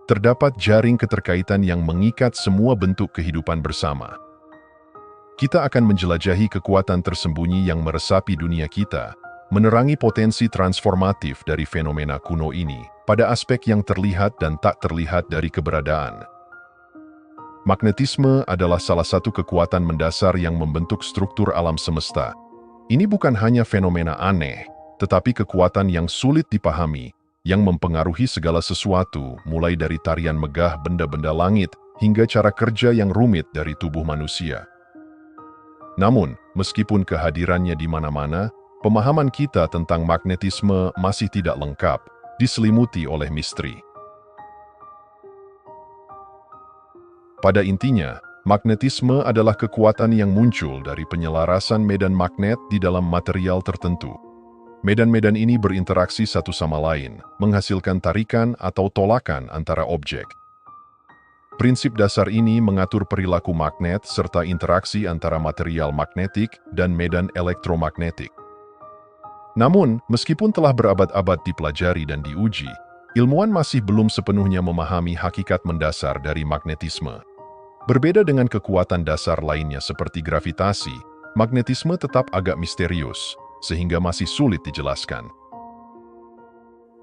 terdapat jaring keterkaitan yang mengikat semua bentuk kehidupan bersama. Kita akan menjelajahi kekuatan tersembunyi yang meresapi dunia kita, menerangi potensi transformatif dari fenomena kuno ini pada aspek yang terlihat dan tak terlihat dari keberadaan. Magnetisme adalah salah satu kekuatan mendasar yang membentuk struktur alam semesta. Ini bukan hanya fenomena aneh, tetapi kekuatan yang sulit dipahami, yang mempengaruhi segala sesuatu, mulai dari tarian megah benda-benda langit hingga cara kerja yang rumit dari tubuh manusia. Namun, meskipun kehadirannya di mana-mana, pemahaman kita tentang magnetisme masih tidak lengkap, diselimuti oleh misteri. Pada intinya, magnetisme adalah kekuatan yang muncul dari penyelarasan medan magnet di dalam material tertentu. Medan-medan ini berinteraksi satu sama lain, menghasilkan tarikan atau tolakan antara objek. Prinsip dasar ini mengatur perilaku magnet serta interaksi antara material magnetik dan medan elektromagnetik. Namun, meskipun telah berabad-abad dipelajari dan diuji, ilmuwan masih belum sepenuhnya memahami hakikat mendasar dari magnetisme. Berbeda dengan kekuatan dasar lainnya seperti gravitasi, magnetisme tetap agak misterius, sehingga masih sulit dijelaskan.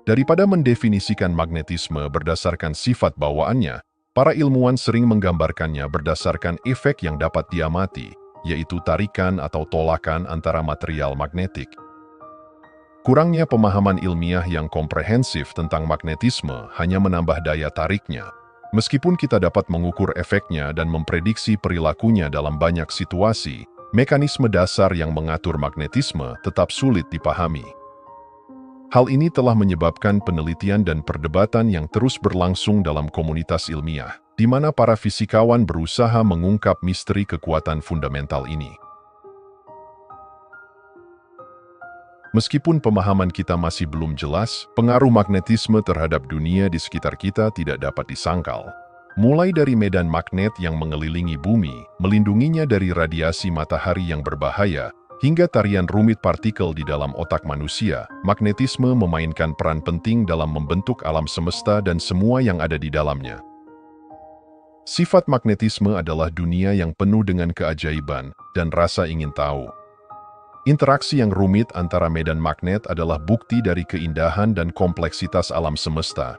Daripada mendefinisikan magnetisme berdasarkan sifat bawaannya, para ilmuwan sering menggambarkannya berdasarkan efek yang dapat diamati, yaitu tarikan atau tolakan antara material magnetik. Kurangnya pemahaman ilmiah yang komprehensif tentang magnetisme hanya menambah daya tariknya. Meskipun kita dapat mengukur efeknya dan memprediksi perilakunya dalam banyak situasi, mekanisme dasar yang mengatur magnetisme tetap sulit dipahami. Hal ini telah menyebabkan penelitian dan perdebatan yang terus berlangsung dalam komunitas ilmiah, di mana para fisikawan berusaha mengungkap misteri kekuatan fundamental ini. Meskipun pemahaman kita masih belum jelas, pengaruh magnetisme terhadap dunia di sekitar kita tidak dapat disangkal. Mulai dari medan magnet yang mengelilingi bumi, melindunginya dari radiasi matahari yang berbahaya, hingga tarian rumit partikel di dalam otak manusia, magnetisme memainkan peran penting dalam membentuk alam semesta dan semua yang ada di dalamnya. Sifat magnetisme adalah dunia yang penuh dengan keajaiban dan rasa ingin tahu. Interaksi yang rumit antara medan magnet adalah bukti dari keindahan dan kompleksitas alam semesta.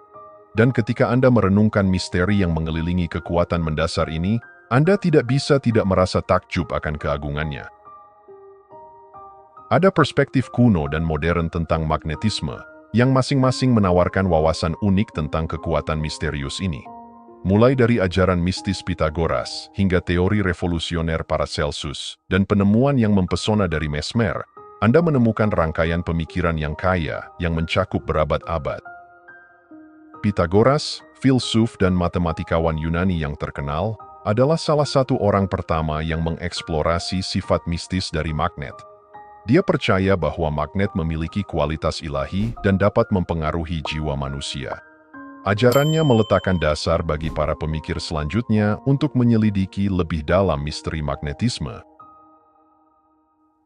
Dan ketika Anda merenungkan misteri yang mengelilingi kekuatan mendasar ini, Anda tidak bisa tidak merasa takjub akan keagungannya. Ada perspektif kuno dan modern tentang magnetisme, yang masing-masing menawarkan wawasan unik tentang kekuatan misterius ini. Mulai dari ajaran mistis Pythagoras hingga teori revolusioner Paracelsus dan penemuan yang mempesona dari Mesmer, Anda menemukan rangkaian pemikiran yang kaya yang mencakup berabad-abad. Pythagoras, filsuf dan matematikawan Yunani yang terkenal, adalah salah satu orang pertama yang mengeksplorasi sifat mistis dari magnet. Dia percaya bahwa magnet memiliki kualitas ilahi dan dapat mempengaruhi jiwa manusia. Ajarannya meletakkan dasar bagi para pemikir selanjutnya untuk menyelidiki lebih dalam misteri magnetisme.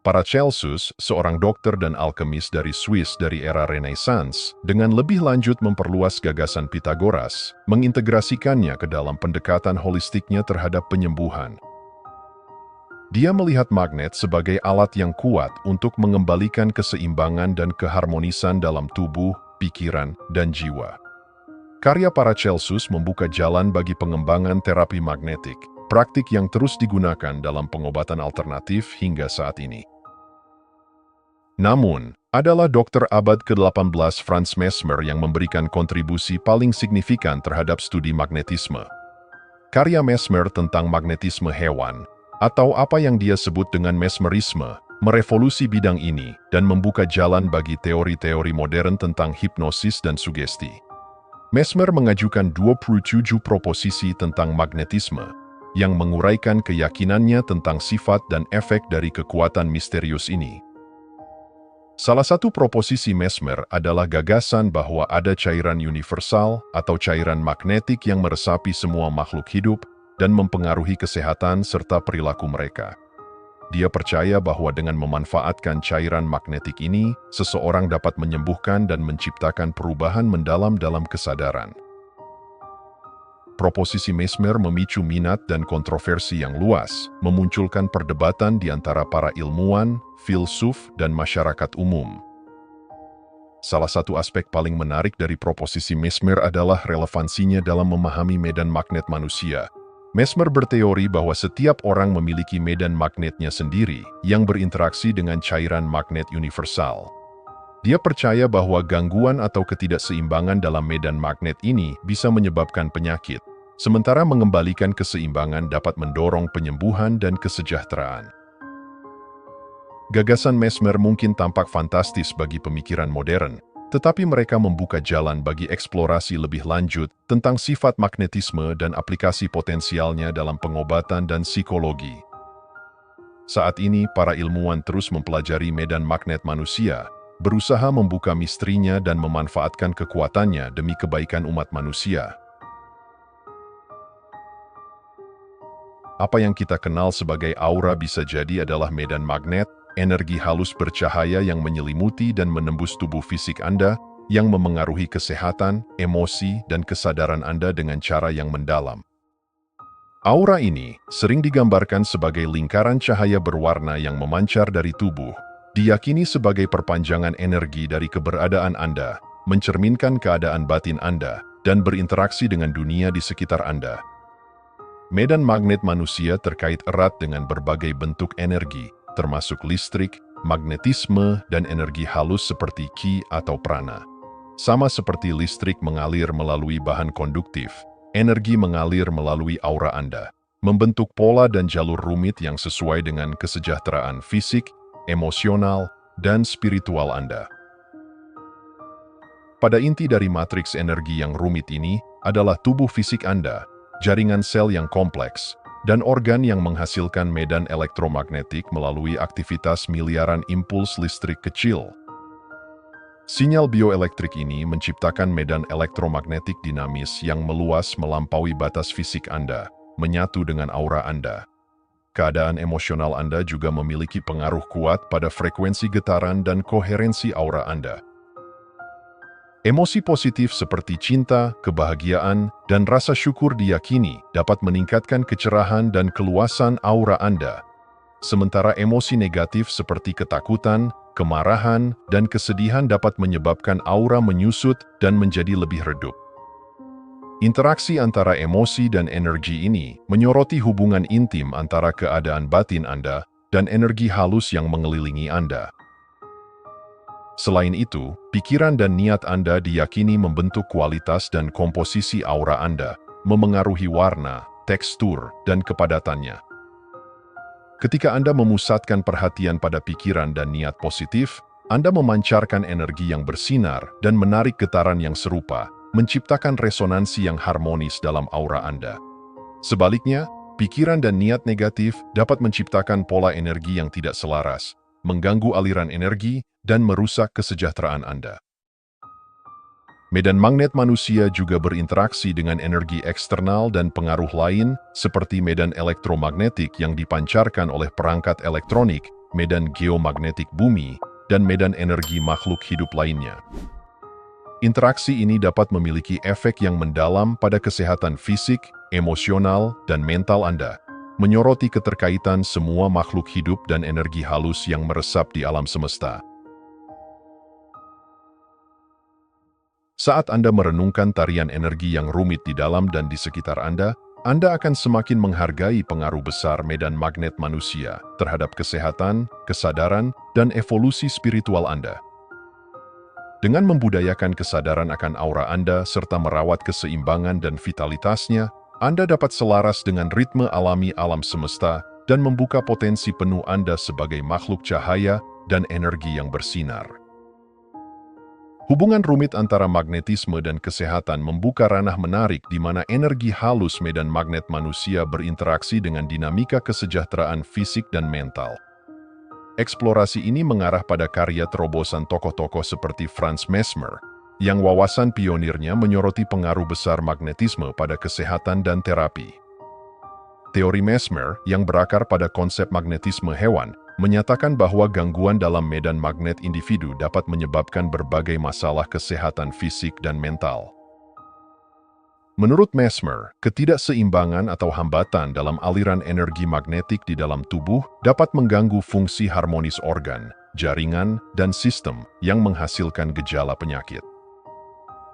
Paracelsus, seorang dokter dan alkemis dari Swiss dari era Renaissance, dengan lebih lanjut memperluas gagasan Pythagoras, mengintegrasikannya ke dalam pendekatan holistiknya terhadap penyembuhan. Dia melihat magnet sebagai alat yang kuat untuk mengembalikan keseimbangan dan keharmonisan dalam tubuh, pikiran, dan jiwa. Karya Paracelsus membuka jalan bagi pengembangan terapi magnetik, praktik yang terus digunakan dalam pengobatan alternatif hingga saat ini. Namun, adalah dokter abad ke-18 Franz Mesmer yang memberikan kontribusi paling signifikan terhadap studi magnetisme. Karya Mesmer tentang magnetisme hewan, atau apa yang dia sebut dengan mesmerisme, merevolusi bidang ini dan membuka jalan bagi teori-teori modern tentang hipnosis dan sugesti. Mesmer mengajukan 27 proposisi tentang magnetisme, yang menguraikan keyakinannya tentang sifat dan efek dari kekuatan misterius ini. Salah satu proposisi Mesmer adalah gagasan bahwa ada cairan universal atau cairan magnetik yang meresapi semua makhluk hidup dan mempengaruhi kesehatan serta perilaku mereka. Dia percaya bahwa dengan memanfaatkan cairan magnetik ini, seseorang dapat menyembuhkan dan menciptakan perubahan mendalam dalam kesadaran. proposisi Mesmer memicu minat dan kontroversi yang luas, memunculkan perdebatan di antara para ilmuwan, filsuf, dan masyarakat umum. Salah satu aspek paling menarik dari proposisi Mesmer adalah relevansinya dalam memahami medan magnet manusia. Mesmer berteori bahwa setiap orang memiliki medan magnetnya sendiri yang berinteraksi dengan cairan magnet universal. Dia percaya bahwa gangguan atau ketidakseimbangan dalam medan magnet ini bisa menyebabkan penyakit, sementara mengembalikan keseimbangan dapat mendorong penyembuhan dan kesejahteraan. Gagasan Mesmer mungkin tampak fantastis bagi pemikiran modern, tetapi mereka membuka jalan bagi eksplorasi lebih lanjut tentang sifat magnetisme dan aplikasi potensialnya dalam pengobatan dan psikologi. Saat ini, para ilmuwan terus mempelajari medan magnet manusia, berusaha membuka misterinya dan memanfaatkan kekuatannya demi kebaikan umat manusia. Apa yang kita kenal sebagai aura bisa jadi adalah medan magnet, energi halus bercahaya yang menyelimuti dan menembus tubuh fisik Anda, yang memengaruhi kesehatan, emosi, dan kesadaran Anda dengan cara yang mendalam. Aura ini sering digambarkan sebagai lingkaran cahaya berwarna yang memancar dari tubuh, diyakini sebagai perpanjangan energi dari keberadaan Anda, mencerminkan keadaan batin Anda, dan berinteraksi dengan dunia di sekitar Anda. Medan magnet manusia terkait erat dengan berbagai bentuk energi, termasuk listrik, magnetisme, dan energi halus seperti Qi atau prana. Sama seperti listrik mengalir melalui bahan konduktif, energi mengalir melalui aura Anda, membentuk pola dan jalur rumit yang sesuai dengan kesejahteraan fisik, emosional, dan spiritual Anda. Pada inti dari matriks energi yang rumit ini adalah tubuh fisik Anda, jaringan sel yang kompleks, dan organ yang menghasilkan medan elektromagnetik melalui aktivitas miliaran impuls listrik kecil. Sinyal bioelektrik ini menciptakan medan elektromagnetik dinamis yang meluas melampaui batas fisik Anda, menyatu dengan aura Anda. Keadaan emosional Anda juga memiliki pengaruh kuat pada frekuensi getaran dan koherensi aura Anda. Emosi positif seperti cinta, kebahagiaan, dan rasa syukur diyakini dapat meningkatkan kecerahan dan keluasan aura Anda. Sementara emosi negatif seperti ketakutan, kemarahan, dan kesedihan dapat menyebabkan aura menyusut dan menjadi lebih redup. Interaksi antara emosi dan energi ini menyoroti hubungan intim antara keadaan batin Anda dan energi halus yang mengelilingi Anda. Selain itu, pikiran dan niat Anda diyakini membentuk kualitas dan komposisi aura Anda, memengaruhi warna, tekstur, dan kepadatannya. Ketika Anda memusatkan perhatian pada pikiran dan niat positif, Anda memancarkan energi yang bersinar dan menarik getaran yang serupa, menciptakan resonansi yang harmonis dalam aura Anda. Sebaliknya, pikiran dan niat negatif dapat menciptakan pola energi yang tidak selaras, mengganggu aliran energi, dan merusak kesejahteraan Anda. Medan magnet manusia juga berinteraksi dengan energi eksternal dan pengaruh lain, seperti medan elektromagnetik yang dipancarkan oleh perangkat elektronik, medan geomagnetik bumi, dan medan energi makhluk hidup lainnya. Interaksi ini dapat memiliki efek yang mendalam pada kesehatan fisik, emosional, dan mental Anda, menyoroti keterkaitan semua makhluk hidup dan energi halus yang meresap di alam semesta. Saat Anda merenungkan tarian energi yang rumit di dalam dan di sekitar Anda akan semakin menghargai pengaruh besar medan magnet manusia terhadap kesehatan, kesadaran, dan evolusi spiritual Anda. Dengan membudayakan kesadaran akan aura Anda serta merawat keseimbangan dan vitalitasnya, Anda dapat selaras dengan ritme alami alam semesta dan membuka potensi penuh Anda sebagai makhluk cahaya dan energi yang bersinar. Hubungan rumit antara magnetisme dan kesehatan membuka ranah menarik di mana energi halus medan magnet manusia berinteraksi dengan dinamika kesejahteraan fisik dan mental. Eksplorasi ini mengarah pada karya terobosan tokoh-tokoh seperti Franz Mesmer, yang wawasan pionirnya menyoroti pengaruh besar magnetisme pada kesehatan dan terapi. Teori Mesmer, yang berakar pada konsep magnetisme hewan, menyatakan bahwa gangguan dalam medan magnet individu dapat menyebabkan berbagai masalah kesehatan fisik dan mental. Menurut Mesmer, ketidakseimbangan atau hambatan dalam aliran energi magnetik di dalam tubuh dapat mengganggu fungsi harmonis organ, jaringan, dan sistem yang menghasilkan gejala penyakit.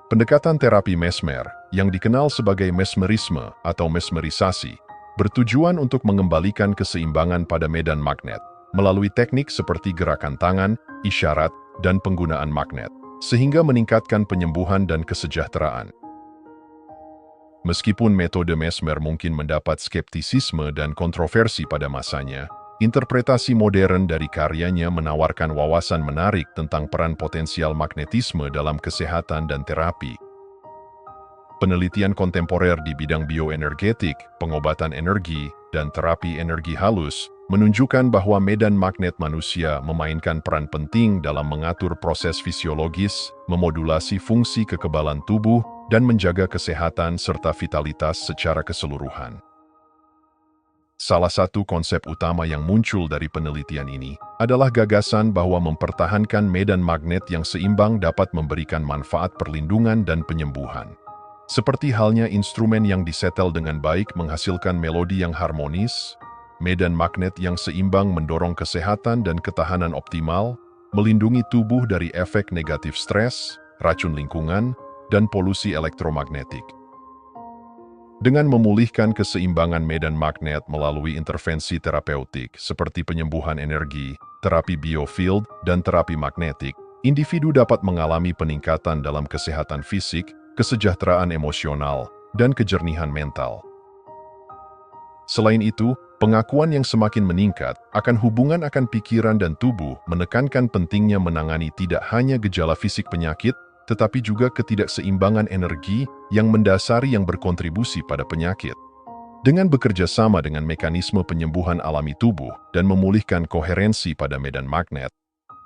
Pendekatan terapi Mesmer, yang dikenal sebagai mesmerisme atau mesmerisasi, bertujuan untuk mengembalikan keseimbangan pada medan magnet melalui teknik seperti gerakan tangan, isyarat, dan penggunaan magnet, sehingga meningkatkan penyembuhan dan kesejahteraan. Meskipun metode Mesmer mungkin mendapat skeptisisme dan kontroversi pada masanya, interpretasi modern dari karyanya menawarkan wawasan menarik tentang peran potensial magnetisme dalam kesehatan dan terapi. Penelitian kontemporer di bidang bioenergetik, pengobatan energi, dan terapi energi halus menunjukkan bahwa medan magnet manusia memainkan peran penting dalam mengatur proses fisiologis, memodulasi fungsi kekebalan tubuh, dan menjaga kesehatan serta vitalitas secara keseluruhan. Salah satu konsep utama yang muncul dari penelitian ini adalah gagasan bahwa mempertahankan medan magnet yang seimbang dapat memberikan manfaat perlindungan dan penyembuhan. Seperti halnya instrumen yang disetel dengan baik menghasilkan melodi yang harmonis, medan magnet yang seimbang mendorong kesehatan dan ketahanan optimal, melindungi tubuh dari efek negatif stres, racun lingkungan, dan polusi elektromagnetik. Dengan memulihkan keseimbangan medan magnet melalui intervensi terapeutik seperti penyembuhan energi, terapi biofield, dan terapi magnetik, individu dapat mengalami peningkatan dalam kesehatan fisik, kesejahteraan emosional, dan kejernihan mental. Selain itu, pengakuan yang semakin meningkat akan hubungan akan pikiran dan tubuh menekankan pentingnya menangani tidak hanya gejala fisik penyakit, tetapi juga ketidakseimbangan energi yang mendasari yang berkontribusi pada penyakit. Dengan bekerja sama dengan mekanisme penyembuhan alami tubuh dan memulihkan koherensi pada medan magnet,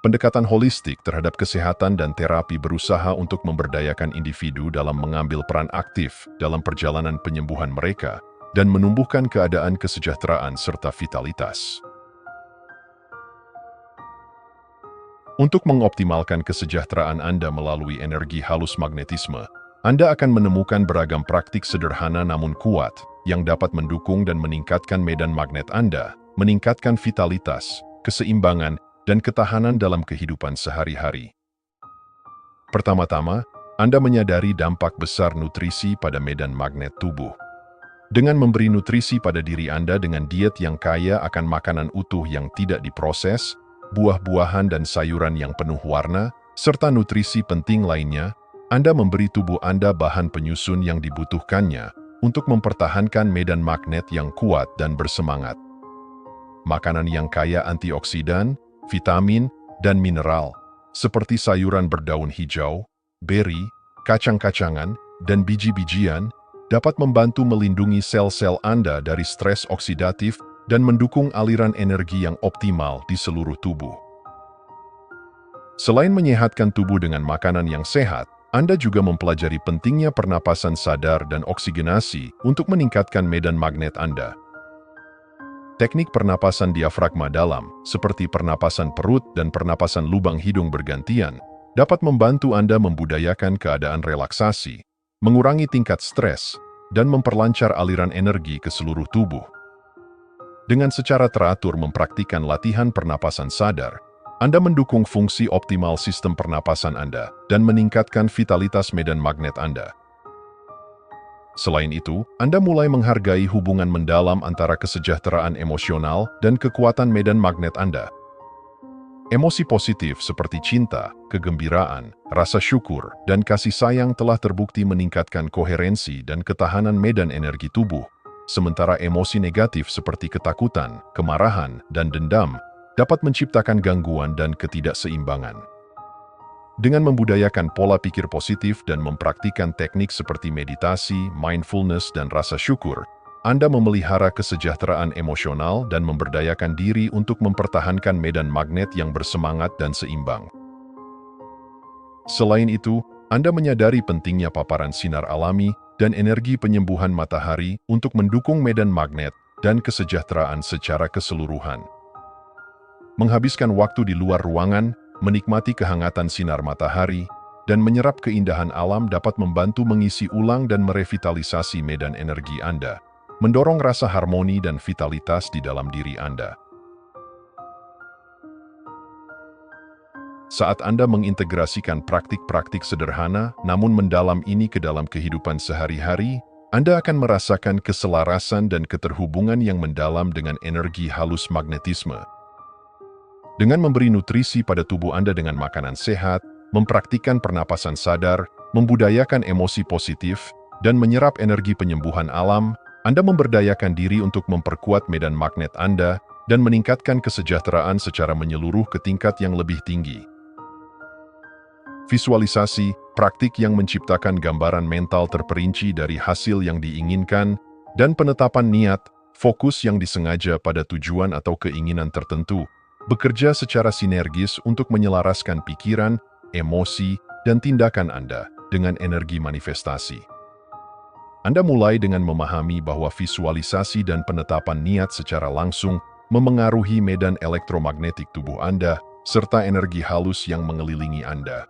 pendekatan holistik terhadap kesehatan dan terapi berusaha untuk memberdayakan individu dalam mengambil peran aktif dalam perjalanan penyembuhan mereka dan menumbuhkan keadaan kesejahteraan serta vitalitas. Untuk mengoptimalkan kesejahteraan Anda melalui energi halus magnetisme, Anda akan menemukan beragam praktik sederhana namun kuat yang dapat mendukung dan meningkatkan medan magnet Anda, meningkatkan vitalitas, keseimbangan, dan ketahanan dalam kehidupan sehari-hari. Pertama-tama, Anda menyadari dampak besar nutrisi pada medan magnet tubuh. Dengan memberi nutrisi pada diri Anda dengan diet yang kaya akan makanan utuh yang tidak diproses, buah-buahan dan sayuran yang penuh warna, serta nutrisi penting lainnya, Anda memberi tubuh Anda bahan penyusun yang dibutuhkannya untuk mempertahankan medan magnet yang kuat dan bersemangat. Makanan yang kaya antioksidan, vitamin, dan mineral, seperti sayuran berdaun hijau, beri, kacang-kacangan, dan biji-bijian, dapat membantu melindungi sel-sel Anda dari stres oksidatif dan mendukung aliran energi yang optimal di seluruh tubuh. Selain menyehatkan tubuh dengan makanan yang sehat, Anda juga mempelajari pentingnya pernapasan sadar dan oksigenasi untuk meningkatkan medan magnet Anda. Teknik pernapasan diafragma dalam, seperti pernapasan perut dan pernapasan lubang hidung bergantian, dapat membantu Anda membudayakan keadaan relaksasi, mengurangi tingkat stres, dan memperlancar aliran energi ke seluruh tubuh. Dengan secara teratur mempraktikkan latihan pernapasan sadar, Anda mendukung fungsi optimal sistem pernapasan Anda dan meningkatkan vitalitas medan magnet Anda. Selain itu, Anda mulai menghargai hubungan mendalam antara kesejahteraan emosional dan kekuatan medan magnet Anda. Emosi positif seperti cinta, kegembiraan, rasa syukur, dan kasih sayang telah terbukti meningkatkan koherensi dan ketahanan medan energi tubuh. Sementara emosi negatif seperti ketakutan, kemarahan, dan dendam dapat menciptakan gangguan dan ketidakseimbangan. Dengan membudayakan pola pikir positif dan mempraktikkan teknik seperti meditasi, mindfulness, dan rasa syukur, Anda memelihara kesejahteraan emosional dan memberdayakan diri untuk mempertahankan medan magnet yang bersemangat dan seimbang. Selain itu, Anda menyadari pentingnya paparan sinar alami dan energi penyembuhan matahari untuk mendukung medan magnet dan kesejahteraan secara keseluruhan. Menghabiskan waktu di luar ruangan, menikmati kehangatan sinar matahari, dan menyerap keindahan alam dapat membantu mengisi ulang dan merevitalisasi medan energi Anda, mendorong rasa harmoni dan vitalitas di dalam diri Anda. Saat Anda mengintegrasikan praktik-praktik sederhana namun mendalam ini ke dalam kehidupan sehari-hari, Anda akan merasakan keselarasan dan keterhubungan yang mendalam dengan energi halus magnetisme. Dengan memberi nutrisi pada tubuh Anda dengan makanan sehat, mempraktikkan pernapasan sadar, membudayakan emosi positif, dan menyerap energi penyembuhan alam, Anda memberdayakan diri untuk memperkuat medan magnet Anda dan meningkatkan kesejahteraan secara menyeluruh ke tingkat yang lebih tinggi. Visualisasi, praktik yang menciptakan gambaran mental terperinci dari hasil yang diinginkan, dan penetapan niat, fokus yang disengaja pada tujuan atau keinginan tertentu, bekerja secara sinergis untuk menyelaraskan pikiran, emosi, dan tindakan Anda dengan energi manifestasi. Anda mulai dengan memahami bahwa visualisasi dan penetapan niat secara langsung memengaruhi medan elektromagnetik tubuh Anda, serta energi halus yang mengelilingi Anda.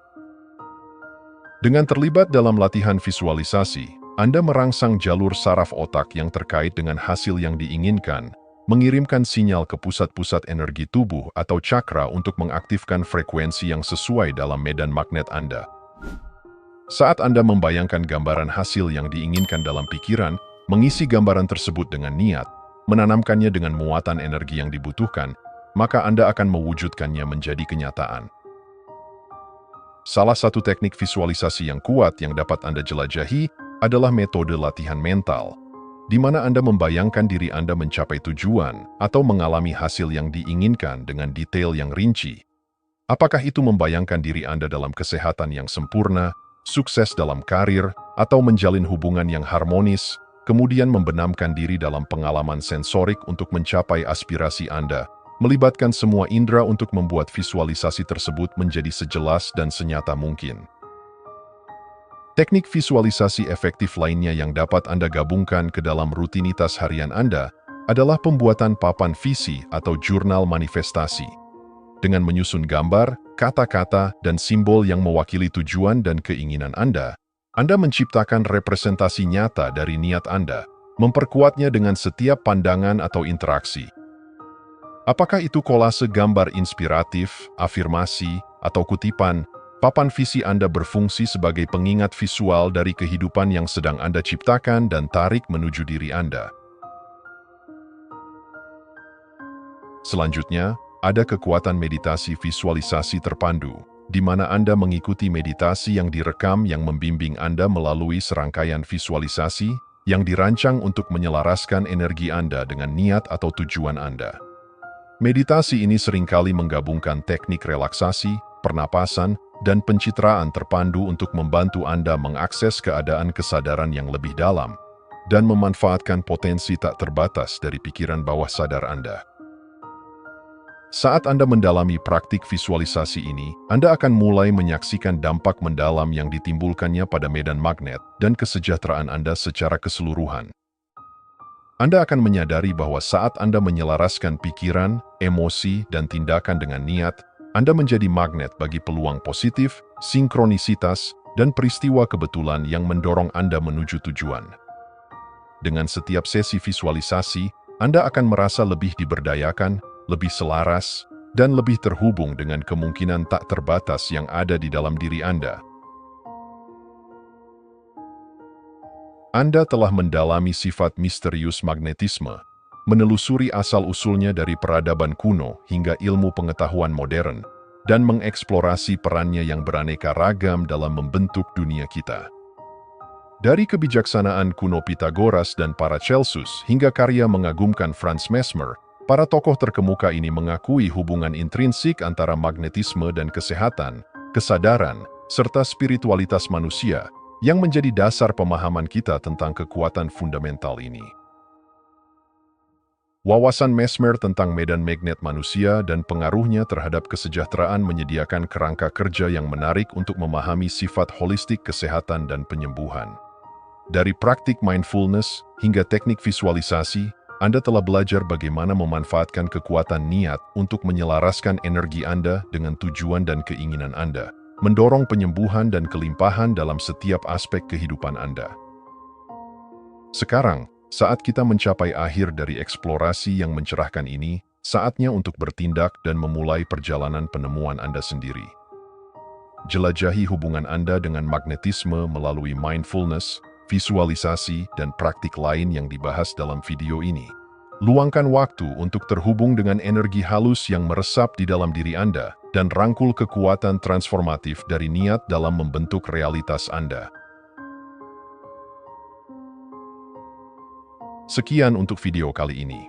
Dengan terlibat dalam latihan visualisasi, Anda merangsang jalur saraf otak yang terkait dengan hasil yang diinginkan, mengirimkan sinyal ke pusat-pusat energi tubuh atau cakra untuk mengaktifkan frekuensi yang sesuai dalam medan magnet Anda. Saat Anda membayangkan gambaran hasil yang diinginkan dalam pikiran, mengisi gambaran tersebut dengan niat, menanamkannya dengan muatan energi yang dibutuhkan, maka Anda akan mewujudkannya menjadi kenyataan. Salah satu teknik visualisasi yang kuat yang dapat Anda jelajahi adalah metode latihan mental, di mana Anda membayangkan diri Anda mencapai tujuan atau mengalami hasil yang diinginkan dengan detail yang rinci. Apakah itu membayangkan diri Anda dalam kesehatan yang sempurna, sukses dalam karir, atau menjalin hubungan yang harmonis, kemudian membenamkan diri dalam pengalaman sensorik untuk mencapai aspirasi Anda, melibatkan semua indera untuk membuat visualisasi tersebut menjadi sejelas dan senyata mungkin. Teknik visualisasi efektif lainnya yang dapat Anda gabungkan ke dalam rutinitas harian Anda adalah pembuatan papan visi atau jurnal manifestasi. Dengan menyusun gambar, kata-kata, dan simbol yang mewakili tujuan dan keinginan Anda menciptakan representasi nyata dari niat Anda, memperkuatnya dengan setiap pandangan atau interaksi. Apakah itu kolase gambar inspiratif, afirmasi, atau kutipan, papan visi Anda berfungsi sebagai pengingat visual dari kehidupan yang sedang Anda ciptakan dan tarik menuju diri Anda. Selanjutnya, ada kekuatan meditasi visualisasi terpandu, di mana Anda mengikuti meditasi yang direkam yang membimbing Anda melalui serangkaian visualisasi yang dirancang untuk menyelaraskan energi Anda dengan niat atau tujuan Anda. Meditasi ini seringkali menggabungkan teknik relaksasi, pernapasan, dan pencitraan terpandu untuk membantu Anda mengakses keadaan kesadaran yang lebih dalam dan memanfaatkan potensi tak terbatas dari pikiran bawah sadar Anda. Saat Anda mendalami praktik visualisasi ini, Anda akan mulai menyaksikan dampak mendalam yang ditimbulkannya pada medan magnet dan kesejahteraan Anda secara keseluruhan. Anda akan menyadari bahwa saat Anda menyelaraskan pikiran, emosi, dan tindakan dengan niat, Anda menjadi magnet bagi peluang positif, sinkronisitas, dan peristiwa kebetulan yang mendorong Anda menuju tujuan. Dengan setiap sesi visualisasi, Anda akan merasa lebih diberdayakan, lebih selaras, dan lebih terhubung dengan kemungkinan tak terbatas yang ada di dalam diri Anda. Anda telah mendalami sifat misterius magnetisme, menelusuri asal-usulnya dari peradaban kuno hingga ilmu pengetahuan modern, dan mengeksplorasi perannya yang beraneka ragam dalam membentuk dunia kita. Dari kebijaksanaan kuno Pythagoras dan Paracelsus hingga karya mengagumkan Franz Mesmer, para tokoh terkemuka ini mengakui hubungan intrinsik antara magnetisme dan kesehatan, kesadaran, serta spiritualitas manusia, yang menjadi dasar pemahaman kita tentang kekuatan fundamental ini. Wawasan Mesmer tentang medan magnet manusia dan pengaruhnya terhadap kesejahteraan menyediakan kerangka kerja yang menarik untuk memahami sifat holistik kesehatan dan penyembuhan. Dari praktik mindfulness hingga teknik visualisasi, Anda telah belajar bagaimana memanfaatkan kekuatan niat untuk menyelaraskan energi Anda dengan tujuan dan keinginan Anda, mendorong penyembuhan dan kelimpahan dalam setiap aspek kehidupan Anda. Sekarang, saat kita mencapai akhir dari eksplorasi yang mencerahkan ini, saatnya untuk bertindak dan memulai perjalanan penemuan Anda sendiri. Jelajahi hubungan Anda dengan magnetisme melalui mindfulness, visualisasi, dan praktik lain yang dibahas dalam video ini. Luangkan waktu untuk terhubung dengan energi halus yang meresap di dalam diri Anda dan rangkul kekuatan transformatif dari niat dalam membentuk realitas Anda. Sekian untuk video kali ini.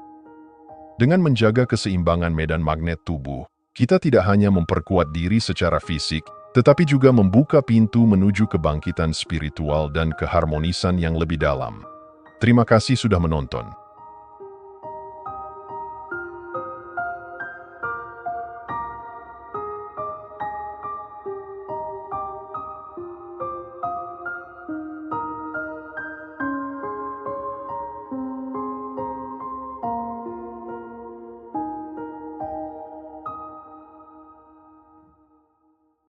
Dengan menjaga keseimbangan medan magnet tubuh, kita tidak hanya memperkuat diri secara fisik, tetapi juga membuka pintu menuju kebangkitan spiritual dan keharmonisan yang lebih dalam. Terima kasih sudah menonton.